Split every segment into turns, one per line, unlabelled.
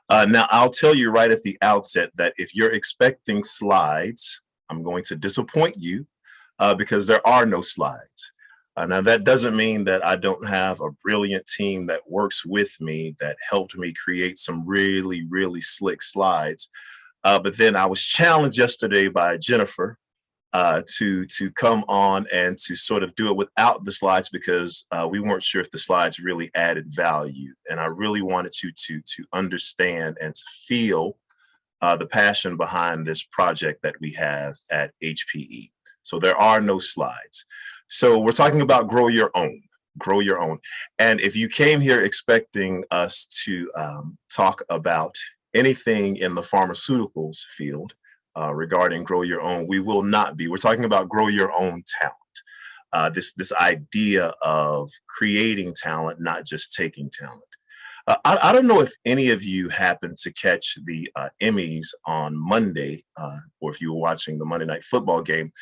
Now, I'll tell you right at the outset that if you're expecting slides, I'm going to disappoint you because there are no slides. Now, that doesn't mean that I don't have a brilliant team that works with me that helped me create some really, really slick slides. But then I was challenged yesterday by Jennifer to come on and to sort of do it without the slides because we weren't sure if the slides really added value. And I really wanted you to understand and to feel the passion behind this project that we have at HPE. So there are no slides. So we're talking about grow your own. Grow your own. And if you came here expecting us to talk about anything in the pharmaceuticals field, regarding grow your own, we will not be. We're talking about grow your own talent. This idea of creating talent, not just taking talent. I don't know if any of you happened to catch the Emmys on Monday, or if you were watching the Monday Night Football game,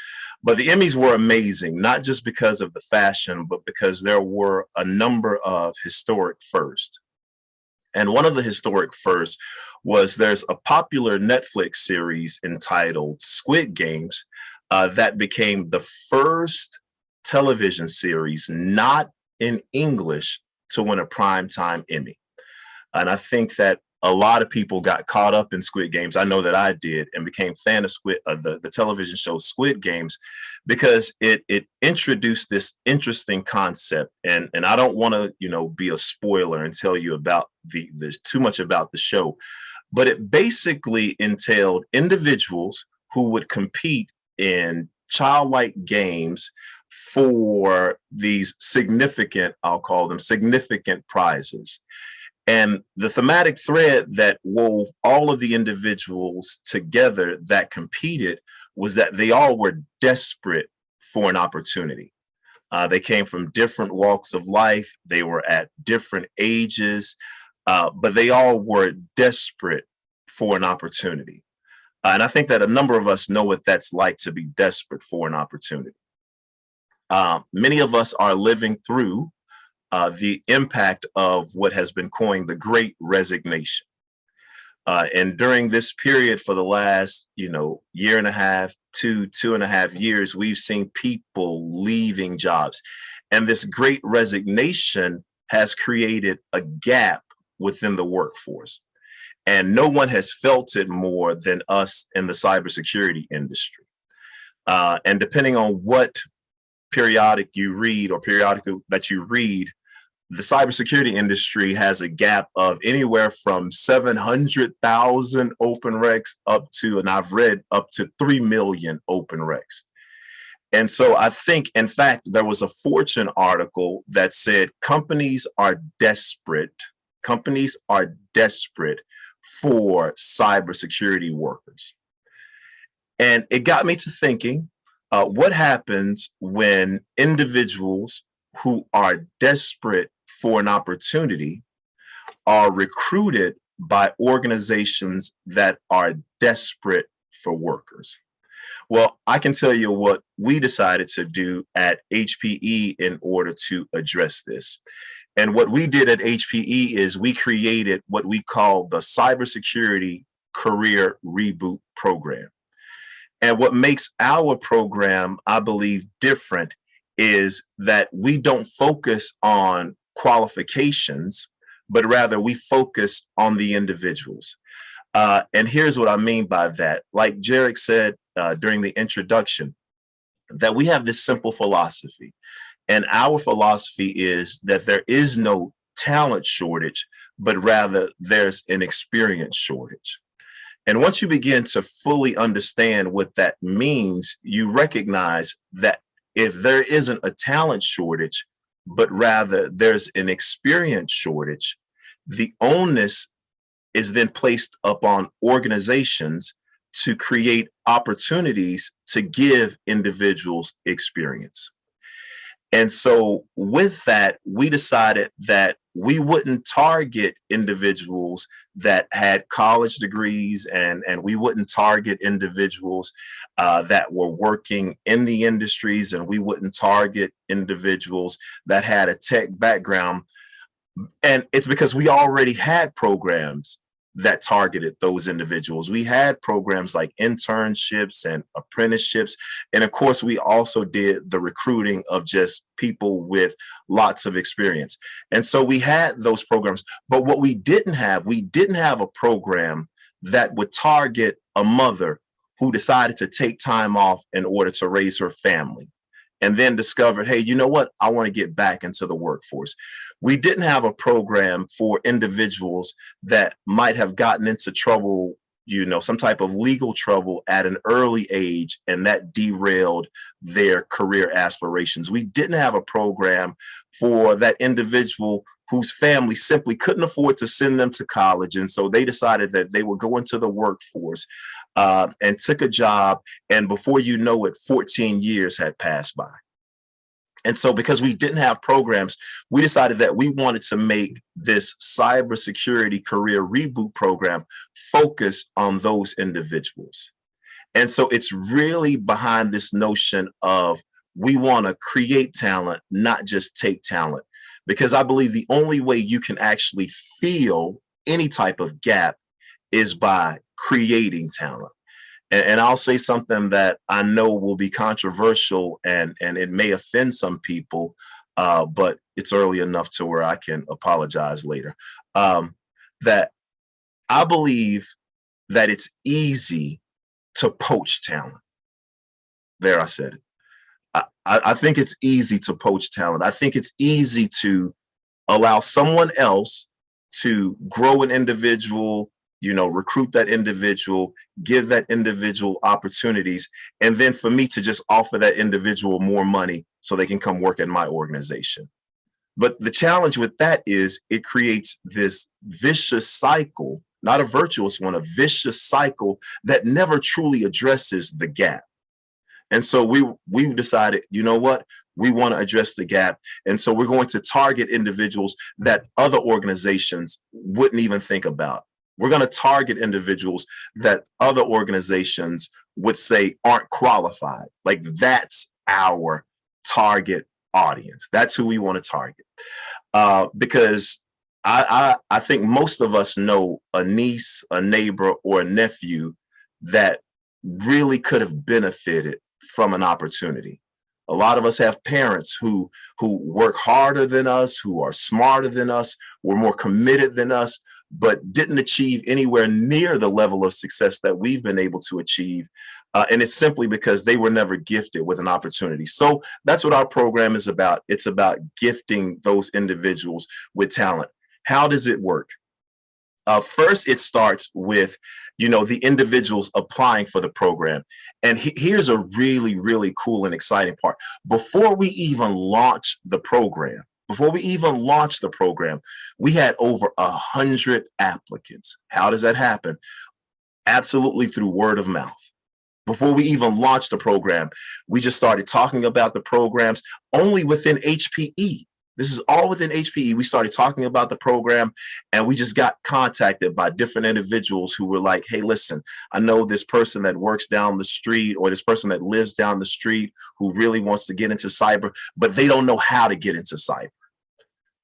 but the Emmys were amazing, not just because of the fashion, but because there were a number of historic firsts. And one of the historic firsts was there's a popular Netflix series entitled Squid Games that became the first television series not in English to win a primetime Emmy. And I think that a lot of people got caught up in Squid Games. I know that I did, and became fan of the television show Squid Games because it introduced this interesting concept. And I don't want to be a spoiler and tell you about the too much about the show, but it basically entailed individuals who would compete in childlike games for these significant, I'll call them significant prizes. And the thematic thread that wove all of the individuals together that competed was that they all were desperate for an opportunity. They came from different walks of life. They were at different ages, but they all were desperate for an opportunity. And I think that a number of us know what that's like to be desperate for an opportunity. Many of us are living through the impact of what has been coined the Great Resignation. And during this period for the last, year and a half, 2.5 years, we've seen people leaving jobs. And this Great Resignation has created a gap within the workforce. And no one has felt it more than us in the cybersecurity industry. And depending on what periodic you read or periodical that you read, the cybersecurity industry has a gap of anywhere from 700,000 open recs up to, and I've read up to 3 million open recs. And so I think, in fact, there was a Fortune article that said companies are desperate for cybersecurity workers. And it got me to thinking, what happens when individuals who are desperate for an opportunity are recruited by organizations that are desperate for workers? Well, I can tell you what we decided to do at HPE in order to address this. And what we did at HPE is we created what we call the Cybersecurity Career Reboot program. And what makes our program, I believe, different is that we don't focus on qualifications, but rather we focus on the individuals. And here's what I mean by that. Like Jarek said during the introduction, that we have this simple philosophy. And our philosophy is that there is no talent shortage, but rather there's an experience shortage. And once you begin to fully understand what that means, you recognize that if there isn't a talent shortage, but rather there's an experience shortage, the onus is then placed upon organizations to create opportunities to give individuals experience. And so with that, we decided that we wouldn't target individuals that had college degrees, and we wouldn't target individuals that were working in the industries, and we wouldn't target individuals that had a tech background. And it's because we already had programs that targeted those individuals. We had programs like internships and apprenticeships. And of course, we also did the recruiting of just people with lots of experience. And so we had those programs. But what we didn't have a program that would target a mother who decided to take time off in order to raise her family, and then discovered, hey, you know what? I want to get back into the workforce. We didn't have a program for individuals that might have gotten into trouble, some type of legal trouble at an early age, and that derailed their career aspirations. We didn't have a program for that individual whose family simply couldn't afford to send them to college. And so they decided that they would go into the workforce and took a job. And before you know it, 14 years had passed by. And so because we didn't have programs, we decided that we wanted to make this cybersecurity career reboot program focus on those individuals. And so it's really behind this notion of we want to create talent, not just take talent, because I believe the only way you can actually fill any type of gap is by creating talent. And I'll say something that I know will be controversial and it may offend some people, but it's early enough to where I can apologize later. That I believe that it's easy to poach talent. There, I said it. I think it's easy to poach talent. I think it's easy to allow someone else to grow an individual, recruit that individual, give that individual opportunities, and then for me to just offer that individual more money so they can come work at my organization. But the challenge with that is it creates this vicious cycle, not a virtuous one, a vicious cycle that never truly addresses the gap. And so we've decided, you know what? We want to address the gap. And so we're going to target individuals that other organizations wouldn't even think about. We're going to target individuals that other organizations would say aren't qualified. Like, that's our target audience. That's who we want to target. Because I think most of us know a niece, a neighbor, or a nephew that really could have benefited from an opportunity. A lot of us have parents who work harder than us, who are smarter than us, were more committed than us, but didn't achieve anywhere near the level of success that we've been able to achieve. And it's simply because they were never gifted with an opportunity. So that's what our program is about. It's about gifting those individuals with talent. How does it work? First, it starts with, the individuals applying for the program. And here's a really, really cool and exciting part. Before we even launch the program, we had over 100 applicants. How does that happen? Absolutely through word of mouth. Before we even launched the program, we just started talking about the programs only within HPE. This is all within HPE. We started talking about the program, and we just got contacted by different individuals who were like, hey, listen, I know this person that works down the street, or this person that lives down the street who really wants to get into cyber, but they don't know how to get into cyber.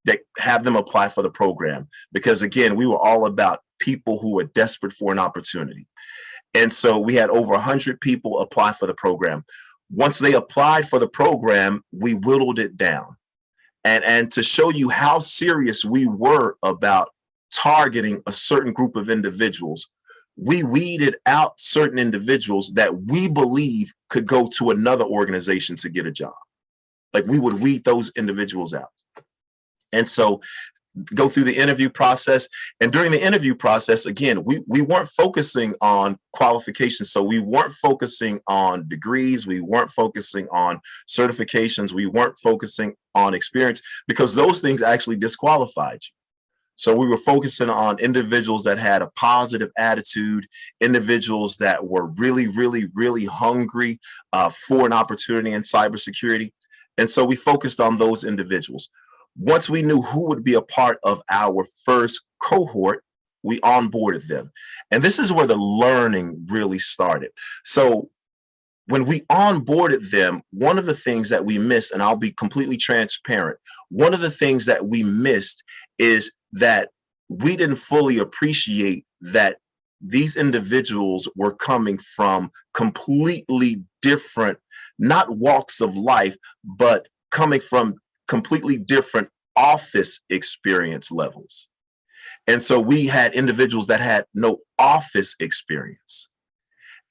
They have them apply for the program, because again, we were all about people who were desperate for an opportunity. And so we had over 100 people apply for the program. Once they applied for the program, we whittled it down. And to show you how serious we were about targeting a certain group of individuals, we weeded out certain individuals that we believe could go to another organization to get a job. Like, we would weed those individuals out. And so go through the interview process. And during the interview process, again, we weren't focusing on qualifications. So we weren't focusing on degrees. We weren't focusing on certifications. We weren't focusing on experience, because those things actually disqualified you. So we were focusing on individuals that had a positive attitude, individuals that were really, really, really hungry for an opportunity in cybersecurity. And so we focused on those individuals. Once we knew who would be a part of our first cohort, we onboarded them. And this is where the learning really started. So when we onboarded them, one of the things that we missed, and I'll be completely transparent, one of the things that we missed is that we didn't fully appreciate that these individuals were coming from completely different, not walks of life, but coming from completely different office experience levels. And so we had individuals that had no office experience.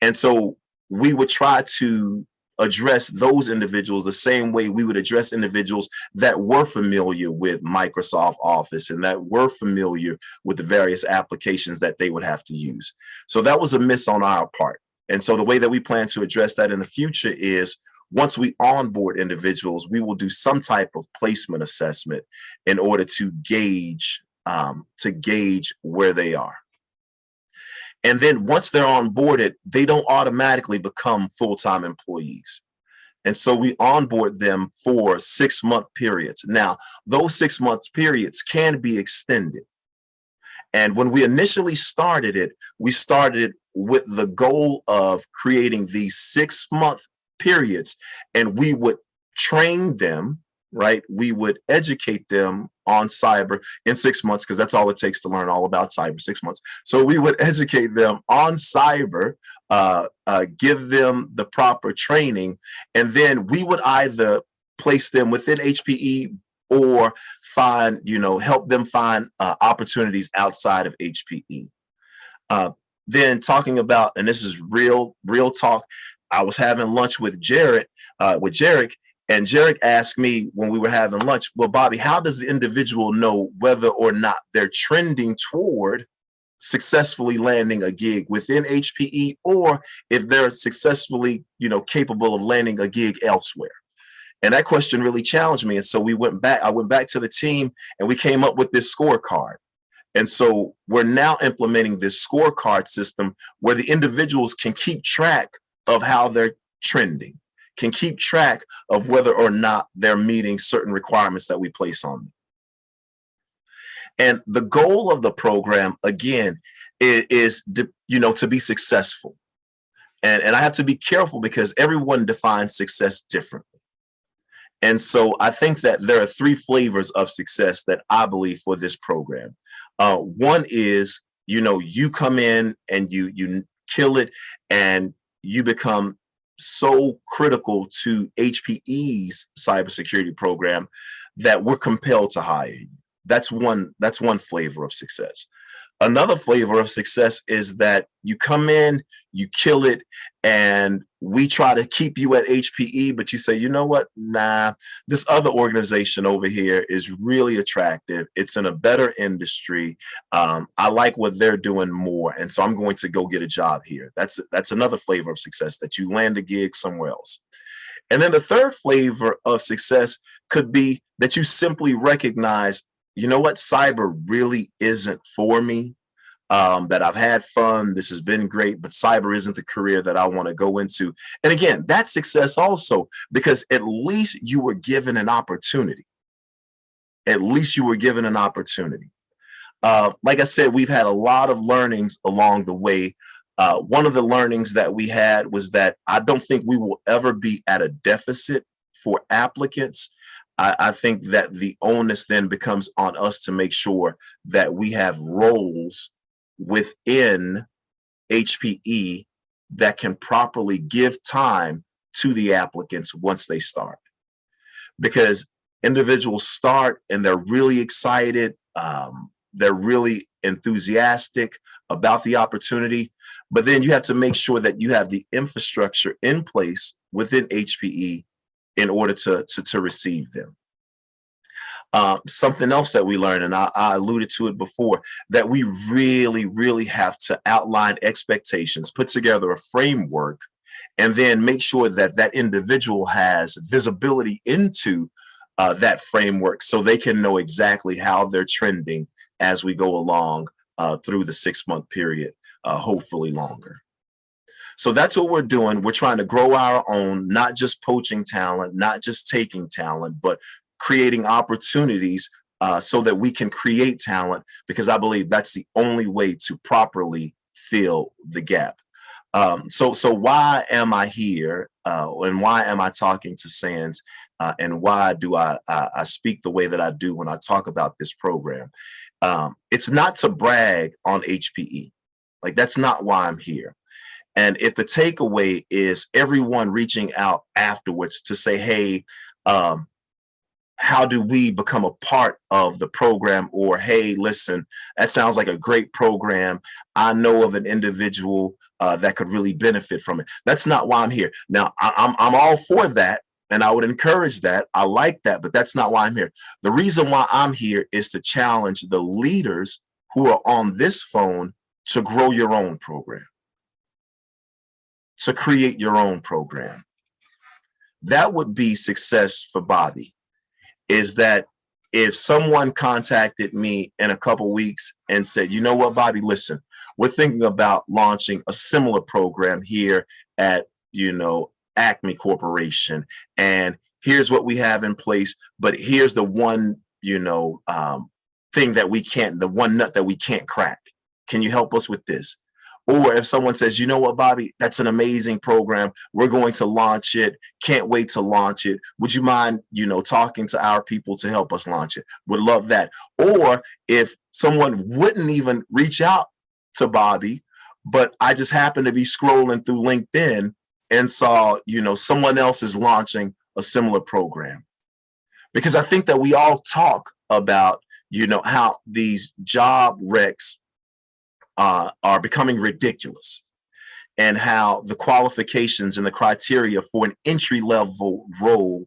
And so we would try to address those individuals the same way we would address individuals that were familiar with Microsoft Office and that were familiar with the various applications that they would have to use. So that was a miss on our part. And so the way that we plan to address that in the future is once we onboard individuals, we will do some type of placement assessment in order to gauge where they are. And then once they're onboarded, they don't automatically become full-time employees. And so we onboard them for 6-month periods. Now, those 6-month periods can be extended. And when we initially started it, we started with the goal of creating these 6-month periods, and we would train them, right? We would educate them on cyber in 6 months, because that's all it takes to learn all about cyber, 6 months. So we would educate them on cyber, give them the proper training, and then we would either place them within HPE or help them find opportunities outside of HPE. Then talking about, and this is real talk, I was having lunch with Jarek, and Jarek asked me when we were having lunch, well, Bobby, how does the individual know whether or not they're trending toward successfully landing a gig within HPE, or if they're successfully, capable of landing a gig elsewhere? And that question really challenged me. And so I went back to the team and we came up with this scorecard. And so we're now implementing this scorecard system where the individuals can keep track of how they're trending, can keep track of whether or not they're meeting certain requirements that we place on them. And the goal of the program, again, is to be successful. And I have to be careful because everyone defines success differently. And so I think that there are 3 flavors of success that I believe for this program. One is, you come in and you kill it and you become so critical to HPE's cybersecurity program that we're compelled to hire you. That's one flavor of success. Another flavor of success is that you come in, you kill it, and we try to keep you at HPE, but you say, you know what? Nah, this other organization over here is really attractive. It's in a better industry. I like what they're doing more, and so I'm going to go get a job here. That's another flavor of success, that you land a gig somewhere else. And then the third flavor of success could be that you simply recognize, you know what, cyber really isn't for me, that I've had fun, this has been great, but cyber isn't the career that I want to go into. And again, that's success also, because at least you were given an opportunity. At least you were given an opportunity. Like I said, we've had a lot of learnings along the way. One of the learnings that we had was that I don't think we will ever be at a deficit for applicants. I think that the onus then becomes on us to make sure that we have roles within HPE that can properly give time to the applicants once they start. Because individuals start and they're really excited, they're really enthusiastic about the opportunity, but then you have to make sure that you have the infrastructure in place within HPE in order to receive them. Something else that we learned, and I alluded to it before, that we really have to outline expectations, put together a framework, and then make sure that that individual has visibility into that framework so they can know exactly how they're trending as we go along through the 6-month period, hopefully longer. So that's what we're doing. We're trying to grow our own, not just poaching talent, not just taking talent, but creating opportunities so that we can create talent, because I believe that's the only way to properly fill the gap. So why am I here, and why am I talking to SANS, and why do I speak the way that I do when I talk about this program? It's not to brag on HPE. Like, that's not why I'm here. And if the takeaway is everyone reaching out afterwards to say, hey, how do we become a part of the program? Or, hey, listen, that sounds like a great program. I know of an individual that could really benefit from it. That's not why I'm here. Now, I'm all for that, and I would encourage that. I like that, but that's not why I'm here. The reason why I'm here is to challenge the leaders who are on this phone to grow your own program, to create your own program. That would be success for Bobby, is that if someone contacted me in a couple weeks and said, you know what, Bobby, listen, we're thinking about launching a similar program here at, Acme Corporation. And here's what we have in place, but here's the one, thing that we can't, the one nut that we can't crack. Can you help us with this? Or if someone says, you know what, Bobby, that's an amazing program. We're going to launch it. Can't wait to launch it. Would you mind, talking to our people to help us launch it? Would love that. Or if someone wouldn't even reach out to Bobby, but I just happened to be scrolling through LinkedIn and saw, someone else is launching a similar program. Because I think that we all talk about, how these job recs are becoming ridiculous, and how the qualifications and the criteria for an entry-level role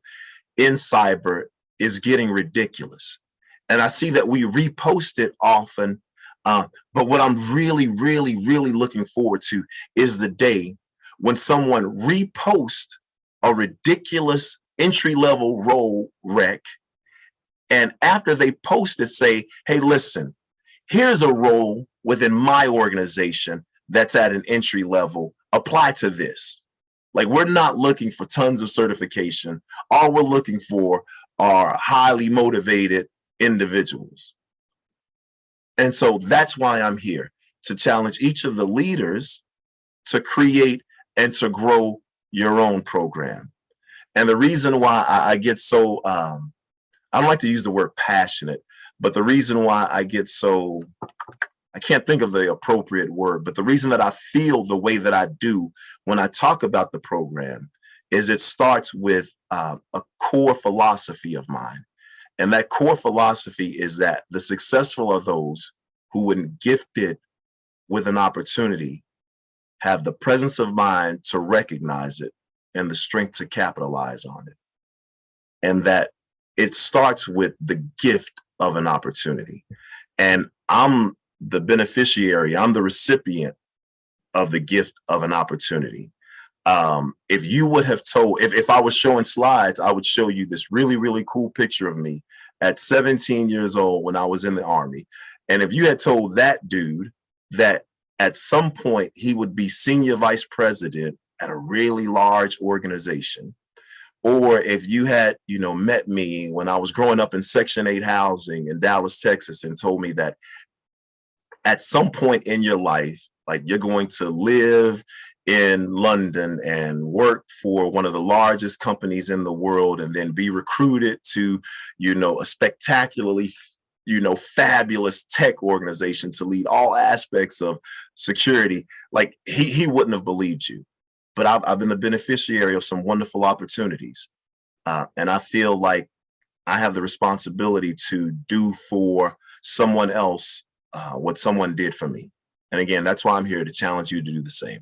in cyber is getting ridiculous. And I see that we repost it often, but what I'm really, really, really looking forward to is the day when someone reposts a ridiculous entry-level role rec, and after they post it, say, hey, listen, here's a role within my organization that's at an entry level. Apply to this. Like, we're not looking for tons of certification. All we're looking for are highly motivated individuals. And so that's why I'm here, to challenge each of the leaders to create and to grow your own program. And the reason why I get so, I don't like to use the word passionate, but the reason why I get so, I can't think of the appropriate word, but the reason that I feel the way that I do when I talk about the program is it starts with a core philosophy of mine. And that core philosophy is that the successful are those who, when gifted with an opportunity, have the presence of mind to recognize it and the strength to capitalize on it. And that it starts with the gift of an opportunity. And I'm the beneficiary, I'm the recipient of the gift of an opportunity. If you would have told, if I was showing slides, I would show you this really, really cool picture of me at 17 years old when I was in the Army. And if you had told that dude that at some point he would be senior vice president at a really large organization, or if you had, met me when I was growing up in Section 8 housing in Dallas, Texas, and told me that at some point in your life, like, you're going to live in London and work for one of the largest companies in the world, and then be recruited to, a spectacularly, fabulous tech organization to lead all aspects of security, like, he wouldn't have believed you. But I've been the beneficiary of some wonderful opportunities. And I feel like I have the responsibility to do for someone else what someone did for me. And again, that's why I'm here, to challenge you to do the same.